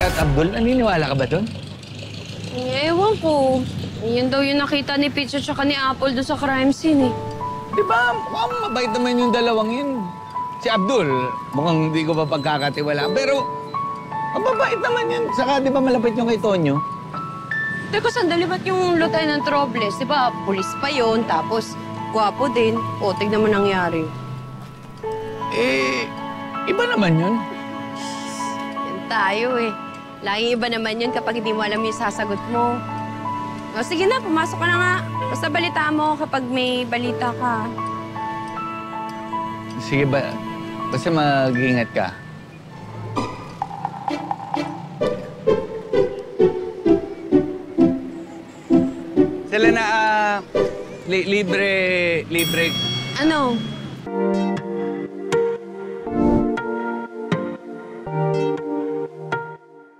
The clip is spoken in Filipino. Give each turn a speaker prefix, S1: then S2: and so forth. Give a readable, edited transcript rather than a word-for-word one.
S1: At Abdul, naniniwala ka ba doon?
S2: Ewan ko. Yun daw yung nakita ni Peach at saka ni Apple doon sa crime scene eh.
S1: Di ba, mukhang mabait naman yung dalawang yun. Si Abdul, mukhang hindi ko pa pagkakatiwala. Pero, mabait naman yun. Saka, di ba malapit yung kay Tonyo?
S2: Teka, sandali, ba't yung Lieutenant Robles? Di ba, pulis pa yun, tapos gwapo din. O, tignan mo nangyari.
S1: Eh, iba naman yun.
S2: Yan tayo eh. Laging iba naman yun kapag hindi mo alam yung sasagot mo. O, sige na, pumasok ka na nga. Basta balita mo kapag may balita ka.
S1: Sige ba, basta mag-iingat ka. Sila na, libre...
S2: Ano?